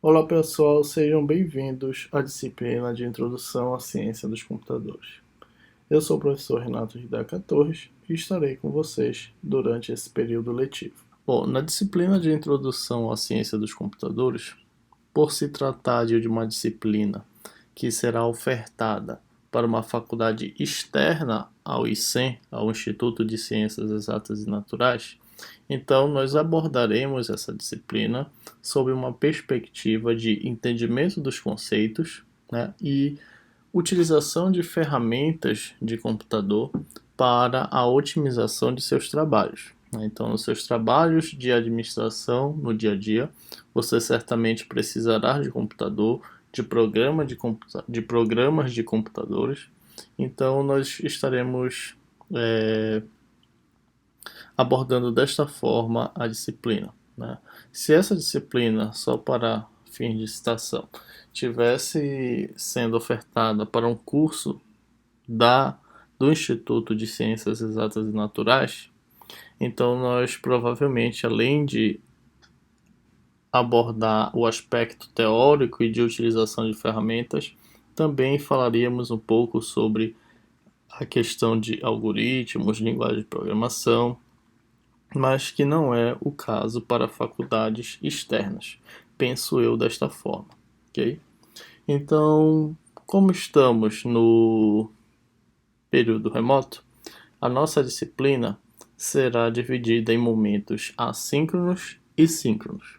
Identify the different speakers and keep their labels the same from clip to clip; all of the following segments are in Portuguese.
Speaker 1: Olá pessoal, sejam bem-vindos à disciplina de Introdução à Ciência dos Computadores. Eu sou o professor Renato Hideaka Torres e estarei com vocês durante esse período letivo. Bom, na disciplina de Introdução à Ciência dos Computadores, por se tratar de uma disciplina que será ofertada para uma faculdade externa ao ICEM, ao Instituto de Ciências Exatas e Naturais, então nós abordaremos essa disciplina sob uma perspectiva de entendimento dos conceitos, né, e utilização de ferramentas de computador para a otimização de seus trabalhos. Então, nos seus trabalhos de administração no dia a dia, você certamente precisará de computador, de programas de computadores. Então, nós estaremos abordando desta forma a disciplina, né? Se essa disciplina, só para fins de citação, tivesse sendo ofertada para um curso do Instituto de Ciências Exatas e Naturais, então nós provavelmente, além de abordar o aspecto teórico e de utilização de ferramentas, também falaríamos um pouco sobre a questão de algoritmos, linguagem de programação, mas que não é o caso para faculdades externas. Penso eu desta forma, ok? Então, como estamos no período remoto, a nossa disciplina será dividida em momentos assíncronos e síncronos.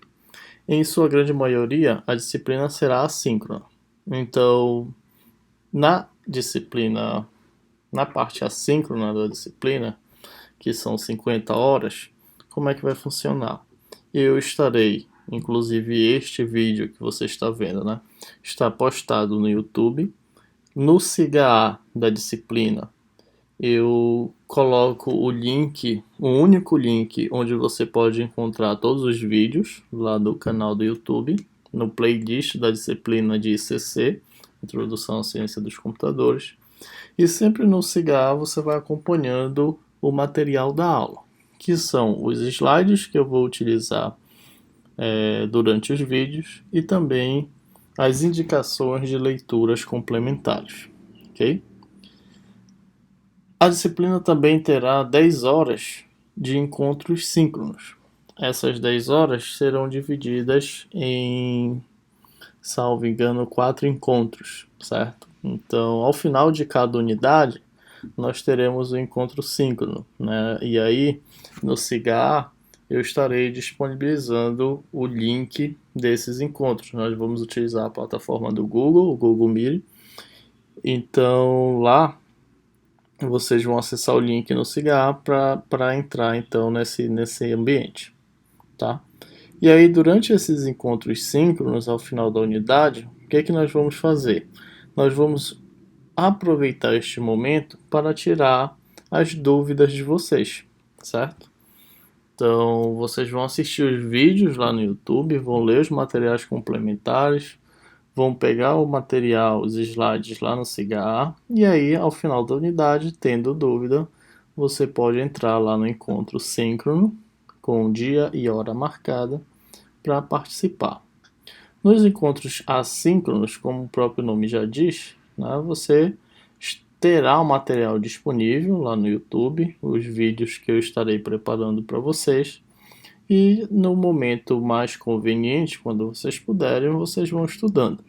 Speaker 1: Em sua grande maioria, a disciplina será assíncrona. Então, na disciplina, na parte assíncrona da disciplina, que são 50 horas, como é que vai funcionar? Eu estarei, inclusive este vídeo que você está vendo, né? Está postado no YouTube. No SIGA da disciplina, eu coloco o link, o único link onde você pode encontrar todos os vídeos lá do canal do YouTube, no playlist da disciplina de ICC, Introdução à Ciência dos Computadores. E sempre no SIGA você vai acompanhando o material da aula, que são os slides que eu vou utilizar durante os vídeos e também as indicações de leituras complementares, ok? A disciplina também terá 10 horas de encontros síncronos. Essas 10 horas serão divididas em, salvo engano, 4 encontros, certo? Então, ao final de cada unidade, nós teremos o encontro síncrono, né? E aí, no Cigar, eu estarei disponibilizando o link desses encontros. Nós vamos utilizar a plataforma do Google, o Google Meet. Então, lá vocês vão acessar o link no Cigar para entrar então nesse ambiente, tá? E aí, durante esses encontros síncronos ao final da unidade, o que é que nós vamos fazer? Nós vamos aproveitar este momento para tirar as dúvidas de vocês, certo? Então, vocês vão assistir os vídeos lá no YouTube, vão ler os materiais complementares, vão pegar o material, os slides lá no Cigar, e aí, ao final da unidade, tendo dúvida, você pode entrar lá no encontro síncrono, com dia e hora marcada, para participar. Nos encontros assíncronos, como o próprio nome já diz, né, você terá o material disponível lá no YouTube, os vídeos que eu estarei preparando para vocês. E no momento mais conveniente, quando vocês puderem, vocês vão estudando,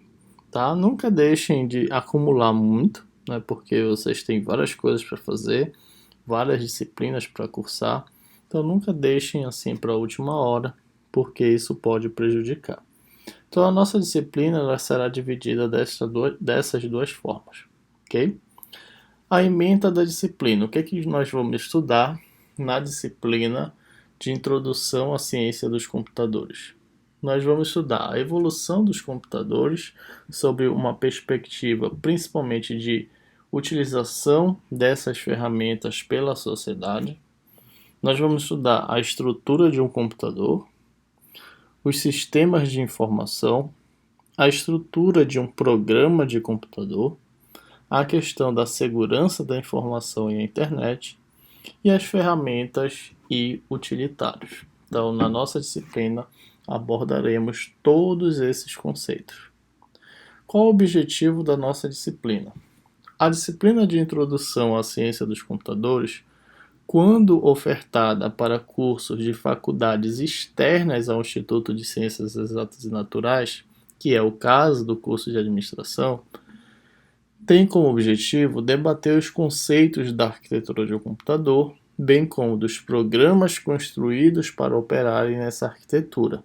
Speaker 1: tá? Nunca deixem de acumular muito, né, porque vocês têm várias coisas para fazer, várias disciplinas para cursar. Então nunca deixem assim para a última hora, porque isso pode prejudicar. Então a nossa disciplina ela será dividida dessas duas formas, ok? A ementa da disciplina. O que é que nós vamos estudar na disciplina de Introdução à Ciência dos Computadores? Nós vamos estudar a evolução dos computadores sob uma perspectiva principalmente de utilização dessas ferramentas pela sociedade. Nós vamos estudar a estrutura de um computador, os sistemas de informação, a estrutura de um programa de computador, a questão da segurança da informação e a internet e as ferramentas e utilitários. Então, na nossa disciplina, abordaremos todos esses conceitos. Qual o objetivo da nossa disciplina? A disciplina de Introdução à Ciência dos Computadores, quando ofertada para cursos de faculdades externas ao Instituto de Ciências Exatas e Naturais, que é o caso do curso de Administração, tem como objetivo debater os conceitos da arquitetura de um computador, bem como dos programas construídos para operarem nessa arquitetura.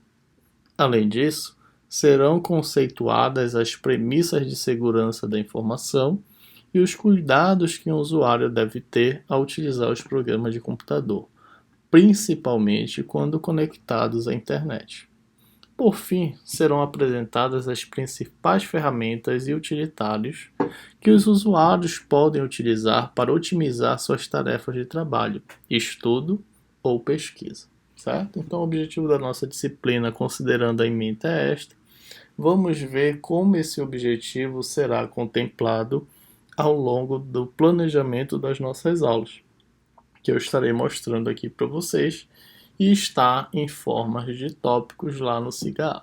Speaker 1: Além disso, serão conceituadas as premissas de segurança da informação e os cuidados que um usuário deve ter ao utilizar os programas de computador, principalmente quando conectados à internet. Por fim, serão apresentadas as principais ferramentas e utilitários que os usuários podem utilizar para otimizar suas tarefas de trabalho, estudo ou pesquisa. Certo? Então, o objetivo da nossa disciplina, considerando a ementa, é esta. Vamos ver como esse objetivo será contemplado ao longo do planejamento das nossas aulas, que eu estarei mostrando aqui para vocês e está em formas de tópicos lá no SIGA.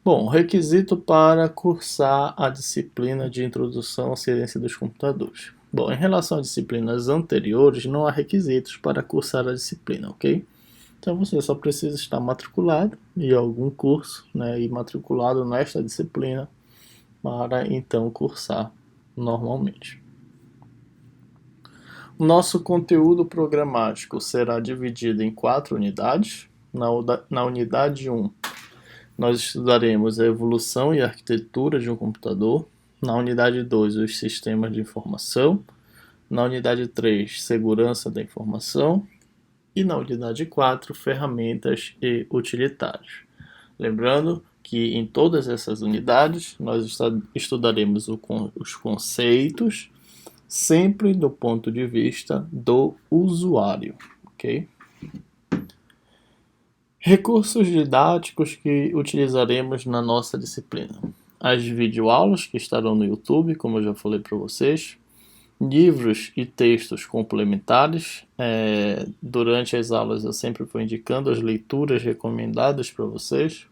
Speaker 1: Bom, requisito para cursar a disciplina de Introdução à Ciência dos Computadores. Bom, em relação às disciplinas anteriores, não há requisitos para cursar a disciplina, ok? Então você só precisa estar matriculado em algum curso, e matriculado nesta disciplina para então cursar normalmente. O nosso conteúdo programático será dividido em 4 unidades. Na unidade 1, nós estudaremos a evolução e a arquitetura de um computador. Na unidade 2, os sistemas de informação. Na unidade 3, segurança da informação. E na unidade 4, ferramentas e utilitários. Lembrando que em todas essas unidades nós estudaremos os conceitos, sempre do ponto de vista do usuário, ok? Recursos didáticos que utilizaremos na nossa disciplina. As videoaulas que estarão no YouTube, como eu já falei para vocês. Livros e textos complementares. Durante as aulas eu sempre vou indicando as leituras recomendadas para vocês.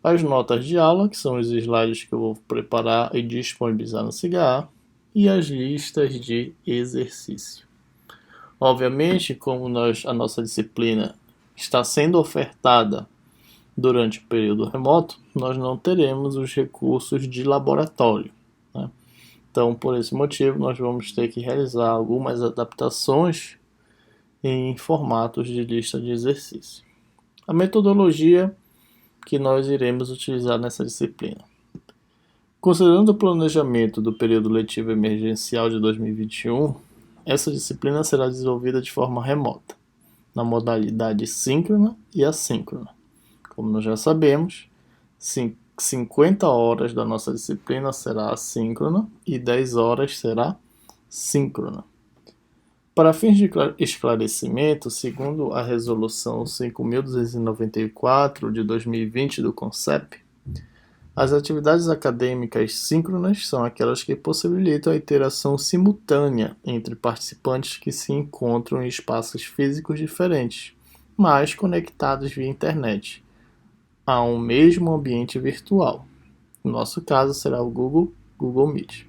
Speaker 1: As notas de aula, que são os slides que eu vou preparar e disponibilizar no SIGA. E as listas de exercício. Obviamente, como a nossa disciplina está sendo ofertada durante o período remoto, nós não teremos os recursos de laboratório. Então, por esse motivo, nós vamos ter que realizar algumas adaptações em formatos de lista de exercício. A metodologia que nós iremos utilizar nessa disciplina. Considerando o planejamento do período letivo emergencial de 2021, essa disciplina será desenvolvida de forma remota, na modalidade síncrona e assíncrona. Como nós já sabemos, 50 horas da nossa disciplina será assíncrona e 10 horas será síncrona. Para fins de esclarecimento, segundo a Resolução 5.294 de 2020 do CONCEP, as atividades acadêmicas síncronas são aquelas que possibilitam a interação simultânea entre participantes que se encontram em espaços físicos diferentes, mas conectados via internet, a um mesmo ambiente virtual. No nosso caso, será o Google Meet.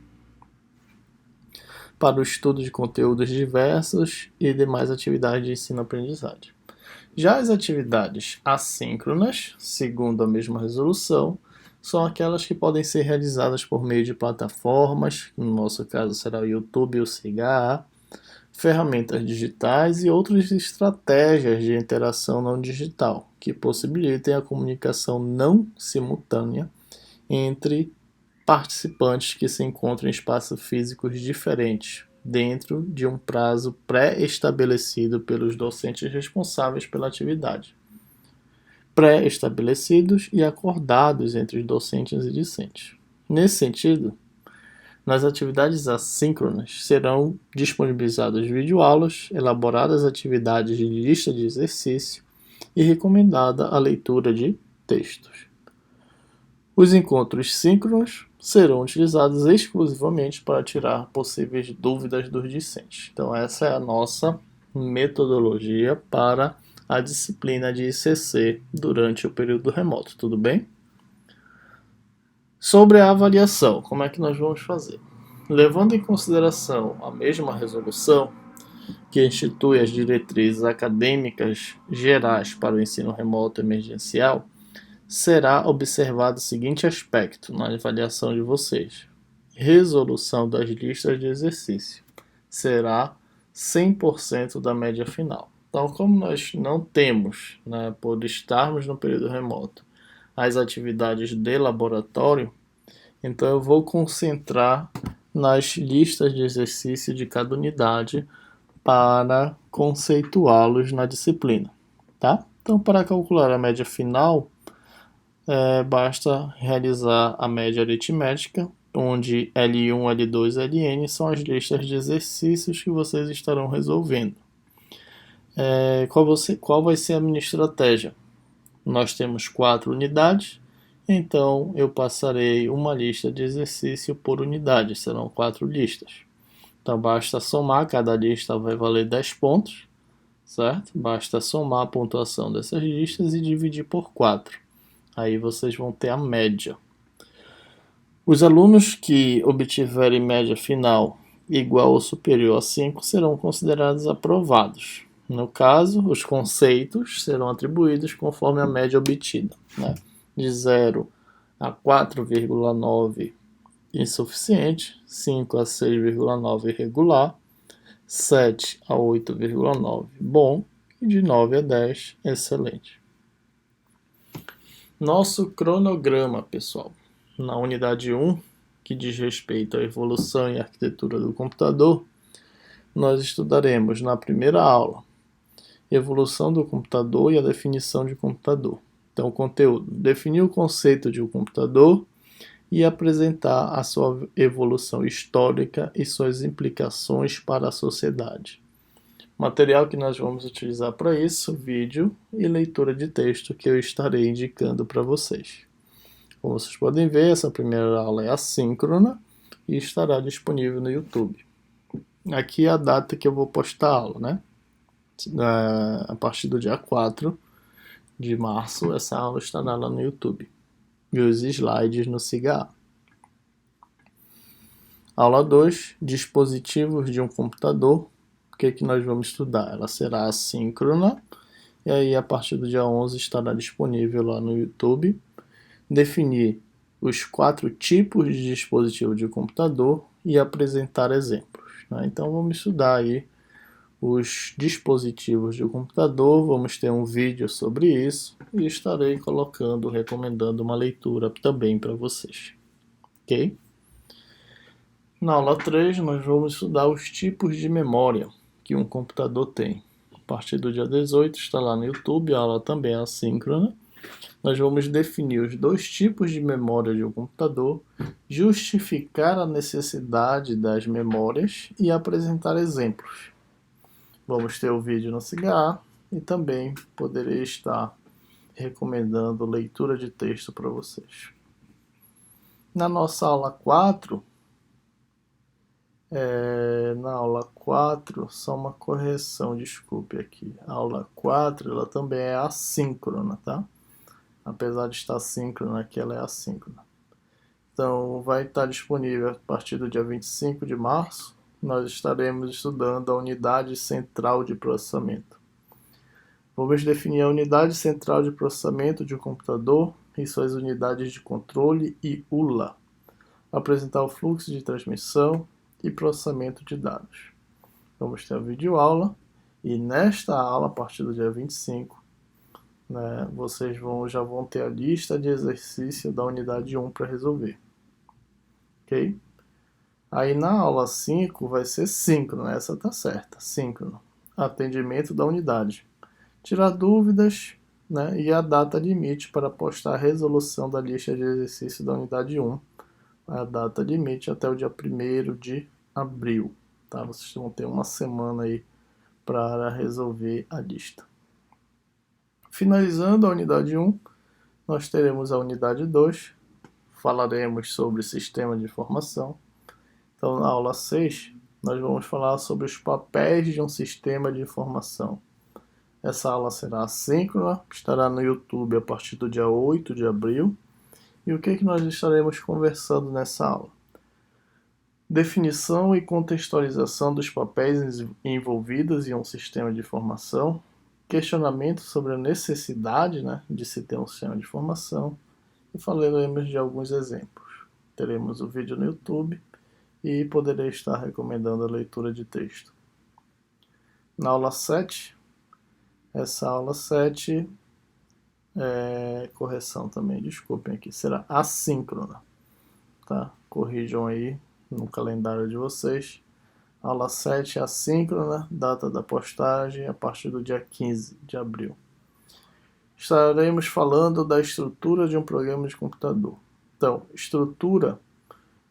Speaker 1: Para o estudo de conteúdos diversos e demais atividades de ensino-aprendizagem. Já as atividades assíncronas, segundo a mesma resolução, são aquelas que podem ser realizadas por meio de plataformas, no nosso caso será o YouTube e o SIGA, ferramentas digitais e outras estratégias de interação não digital, que possibilitem a comunicação não simultânea entre participantes que se encontram em espaços físicos diferentes, dentro de um prazo pré-estabelecido pelos docentes responsáveis pela atividade. Pré-estabelecidos e acordados entre os docentes e discentes. Nesse sentido, nas atividades assíncronas serão disponibilizadas videoaulas, elaboradas atividades de lista de exercício e recomendada a leitura de textos. Os encontros síncronos serão utilizados exclusivamente para tirar possíveis dúvidas dos discentes. Então essa é a nossa metodologia para a disciplina de ICC durante o período remoto, tudo bem? Sobre a avaliação, como é que nós vamos fazer? Levando em consideração a mesma resolução, que institui as diretrizes acadêmicas gerais para o ensino remoto emergencial, será observado o seguinte aspecto na avaliação de vocês: resolução das listas de exercício será 100% da média final. Então, como nós não temos, por estarmos no período remoto, as atividades de laboratório, então eu vou concentrar nas listas de exercício de cada unidade para conceituá-los na disciplina, tá? Então, para calcular a média final, basta realizar a média aritmética, onde L1, L2 e Ln são as listas de exercícios que vocês estarão resolvendo. Qual vai ser a minha estratégia? Nós temos 4 unidades, então eu passarei uma lista de exercício por unidade, serão 4 listas. Então basta somar, cada lista vai valer 10 pontos, certo? Basta somar a pontuação dessas listas e dividir por 4. Aí vocês vão ter a média. Os alunos que obtiverem média final igual ou superior a 5 serão considerados aprovados. No caso, os conceitos serão atribuídos conforme a média obtida, de 0 a 4,9 insuficiente, 5 a 6,9 irregular, 7 a 8,9 bom e de 9 a 10 excelente. Nosso cronograma, pessoal. Na unidade 1, que diz respeito à evolução e arquitetura do computador, nós estudaremos na primeira aula evolução do computador e a definição de computador. Então, o conteúdo: definir o conceito de um computador e apresentar a sua evolução histórica e suas implicações para a sociedade. Material que nós vamos utilizar para isso: vídeo e leitura de texto que eu estarei indicando para vocês. Como vocês podem ver, essa primeira aula é assíncrona e estará disponível no YouTube. Aqui é a data que eu vou postar a aula, a partir do dia 4 de março, essa aula estará lá no YouTube. E os slides no SIGA. Aula 2, dispositivos de um computador. O que nós vamos estudar? Ela será assíncrona, e aí a partir do dia 11 estará disponível lá no YouTube. Definir os 4 tipos de dispositivo de computador e apresentar exemplos. Então vamos estudar aí os dispositivos de computador, vamos ter um vídeo sobre isso e estarei recomendando uma leitura também para vocês, ok? Na aula 3 nós vamos estudar os tipos de memória que um computador tem. A partir do dia 18 está lá no YouTube, a aula também é assíncrona. Nós vamos definir os 2 tipos de memória de um computador, justificar a necessidade das memórias e apresentar exemplos. Vamos ter o vídeo no SIGA e também poderei estar recomendando leitura de texto para vocês. Na nossa aula 4, só uma correção, desculpe aqui. A aula 4, ela também é assíncrona, tá? Apesar de estar síncrona, aqui ela é assíncrona. Então, vai estar disponível a partir do dia 25 de março. Nós estaremos estudando a unidade central de processamento. Vamos definir a unidade central de processamento de um computador e suas unidades de controle e ULA. Apresentar o fluxo de transmissão e processamento de dados. Vamos ter a videoaula e nesta aula, a partir do dia 25, vocês já vão ter a lista de exercício da unidade 1 para resolver. Ok? Aí na aula 5 vai ser síncrono, essa está certa, síncrono. Atendimento da unidade. Tirar dúvidas, e a data limite para postar a resolução da lista de exercício da unidade 1. A data limite até o dia 1º de abril. Tá? Vocês vão ter uma semana aí para resolver a lista. Finalizando a unidade 1, nós teremos a unidade 2. Falaremos sobre sistema de informação. Então, na aula 6, nós vamos falar sobre os papéis de um sistema de informação. Essa aula será assíncrona, estará no YouTube a partir do dia 8 de abril. E o que nós estaremos conversando nessa aula? Definição e contextualização dos papéis envolvidos em um sistema de informação, questionamento sobre a necessidade, de se ter um sistema de informação, e falaremos de alguns exemplos. Teremos o vídeo no YouTube e poderei estar recomendando a leitura de texto. Na aula 7, essa aula 7 correção também, desculpem aqui, será assíncrona, tá? Corrijam aí no calendário de vocês. Aula 7 assíncrona, data da postagem a partir do dia 15 de abril. Estaremos falando da estrutura de um programa de computador. Então, estrutura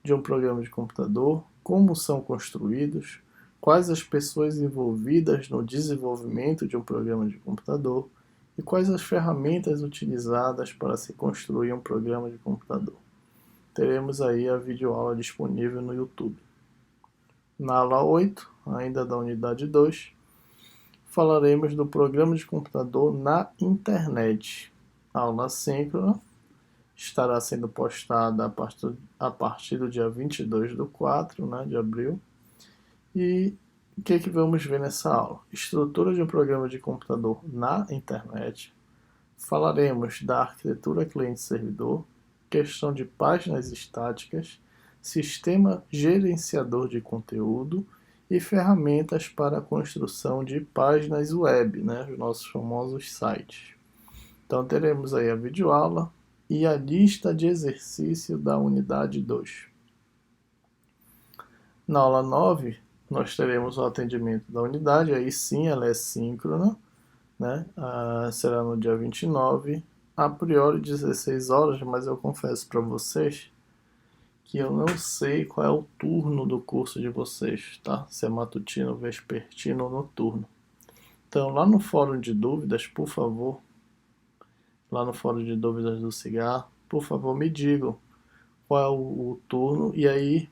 Speaker 1: de um programa de computador, como são construídos, quais as pessoas envolvidas no desenvolvimento de um programa de computador e quais as ferramentas utilizadas para se construir um programa de computador. Teremos aí a videoaula disponível no YouTube. Na aula 8, ainda da unidade 2, falaremos do programa de computador na internet. A aula assíncrona estará sendo postada a partir do dia 22/4, de abril. E o que vamos ver nessa aula? Estrutura de um programa de computador na internet. Falaremos da arquitetura cliente-servidor, questão de páginas estáticas, sistema gerenciador de conteúdo e ferramentas para a construção de páginas web, os nossos famosos sites. Então teremos aí a videoaula e a lista de exercício da unidade 2. Na aula 9, nós teremos o atendimento da unidade, aí sim ela é síncrona, será no dia 29, a priori 16 horas, mas eu confesso para vocês que eu não sei qual é o turno do curso de vocês, tá? Se é matutino, vespertino ou noturno. Então, lá no fórum de dúvidas, por favor, lá no fórum de dúvidas do Cigar, por favor, me digam qual é o turno e aí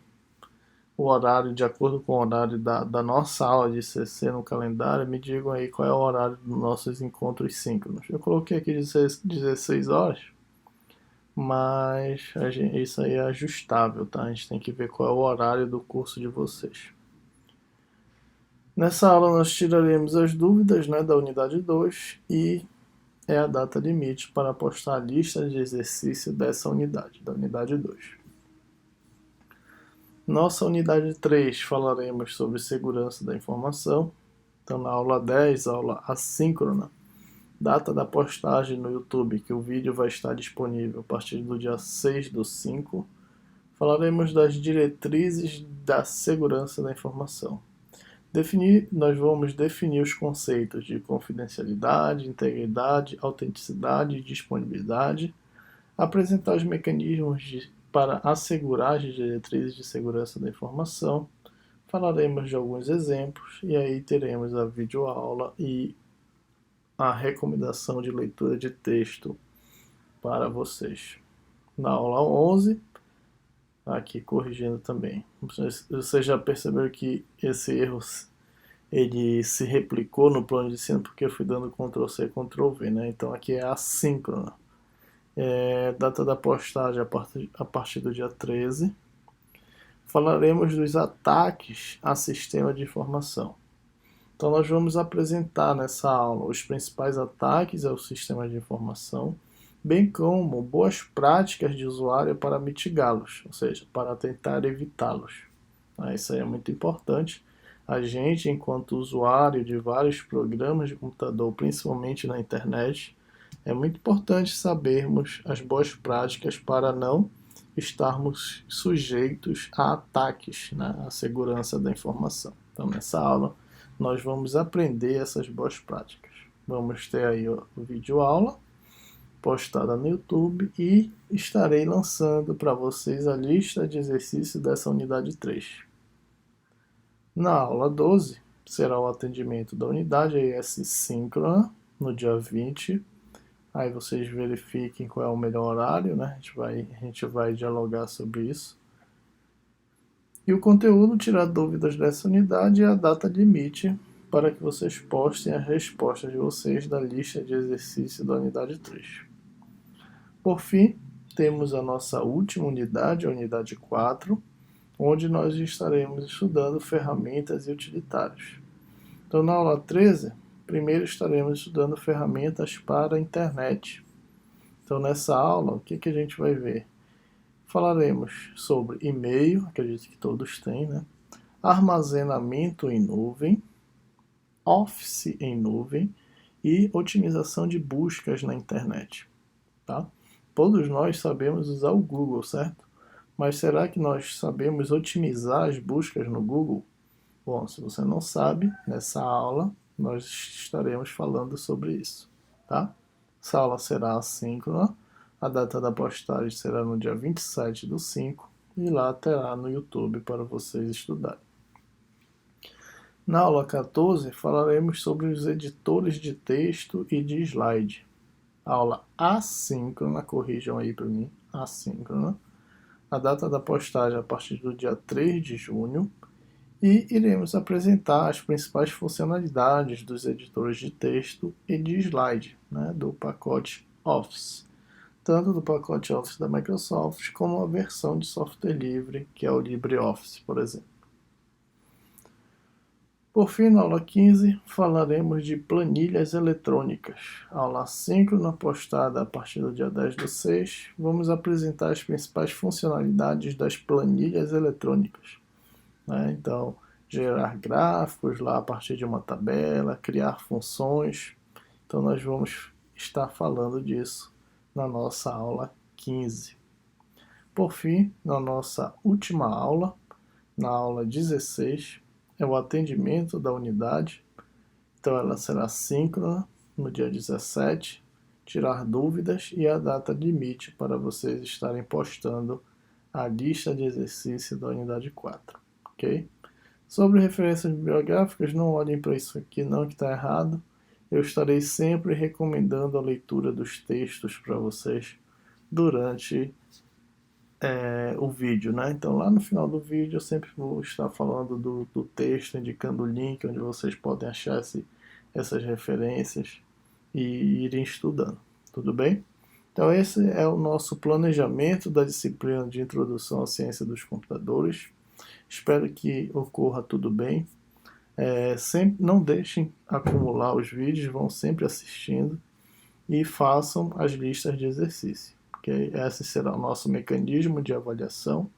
Speaker 1: o horário, de acordo com o horário da nossa aula de CC no calendário, me digam aí qual é o horário dos nossos encontros síncronos. Eu coloquei aqui 16 horas, mas isso aí é ajustável, tá? A gente tem que ver qual é o horário do curso de vocês. Nessa aula nós tiraremos as dúvidas da unidade 2 e é a data limite para postar a lista de exercício dessa unidade, da unidade 2. Nossa unidade 3 falaremos sobre segurança da informação. Então na aula 10, aula assíncrona, data da postagem no YouTube, que o vídeo vai estar disponível a partir do dia 6/5, falaremos das diretrizes da segurança da informação. Nós vamos definir os conceitos de confidencialidade, integridade, autenticidade e disponibilidade, apresentar os mecanismos para assegurar as diretrizes de segurança da informação, falaremos de alguns exemplos e aí teremos a videoaula e a recomendação de leitura de texto para vocês. Na aula 11, aqui corrigindo também, vocês já perceberam que esse erro ele se replicou no plano de ensino porque eu fui dando Ctrl+C, Ctrl+V, Então aqui é assíncrona. Data da postagem a partir do dia 13. Falaremos dos ataques a sistema de informação. Então nós vamos apresentar nessa aula os principais ataques ao sistema de informação, bem como boas práticas de usuário para mitigá-los, ou seja, para tentar evitá-los. Isso aí é muito importante. A gente, enquanto usuário de vários programas de computador, principalmente na internet, é muito importante sabermos as boas práticas para não estarmos sujeitos a ataques à segurança da informação. Então, nessa aula, nós vamos aprender essas boas práticas. Vamos ter aí o vídeo aula postada no YouTube e estarei lançando para vocês a lista de exercícios dessa unidade 3. Na aula 12, será o atendimento da unidade ES síncrona, no dia 20. Aí vocês verifiquem qual é o melhor horário, A gente vai dialogar sobre isso. E o conteúdo, tirar dúvidas dessa unidade e a data limite para que vocês postem as respostas de vocês da lista de exercício da unidade 3. Por fim, temos a nossa última unidade, a unidade 4, onde nós estaremos estudando ferramentas e utilitários. Então, na aula 13, primeiro estaremos estudando ferramentas para a internet. Então, nessa aula, o que a gente vai ver? Falaremos sobre e-mail, acredito que todos têm, né? Armazenamento em nuvem, Office em nuvem e otimização de buscas na internet. Tá? Todos nós sabemos usar o Google, certo? Mas será que nós sabemos otimizar as buscas no Google? Bom, se você não sabe, nessa aula nós estaremos falando sobre isso. Tá? Essa aula será assíncrona, a data da postagem será no dia 27/5 e lá terá no YouTube para vocês estudarem. Na aula 14, falaremos sobre os editores de texto e de slide. Aula assíncrona, corrijam aí para mim, assíncrona. A data da postagem a partir do dia 3 de junho. E iremos apresentar as principais funcionalidades dos editores de texto e de slide, né, do pacote Office. Tanto do pacote Office da Microsoft, como a versão de software livre, que é o LibreOffice, por exemplo. Por fim, na aula 15, falaremos de planilhas eletrônicas. Aula assíncrona postada a partir do dia 10/6, vamos apresentar as principais funcionalidades das planilhas eletrônicas. Né? Então, gerar gráficos lá a partir de uma tabela, criar funções. Então, nós vamos estar falando disso na nossa aula 15. Por fim, na nossa última aula, na aula 16, é o atendimento da unidade. Então, ela será síncrona no dia 17, tirar dúvidas e a data limite para vocês estarem postando a lista de exercício da unidade 4. Ok? Sobre referências bibliográficas, não olhem para isso aqui não, que está errado. Eu estarei sempre recomendando a leitura dos textos para vocês durante o vídeo, né? Então lá no final do vídeo eu sempre vou estar falando do texto, indicando o link onde vocês podem achar essas referências e irem estudando, tudo bem? Então esse é o nosso planejamento da disciplina de Introdução à Ciência dos Computadores. Espero que ocorra tudo bem. Sempre não deixem acumular os vídeos, vão sempre assistindo e façam as listas de exercício. Okay? Esse será o nosso mecanismo de avaliação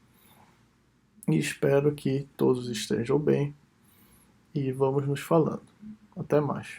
Speaker 1: e espero que todos estejam bem e vamos nos falando. Até mais.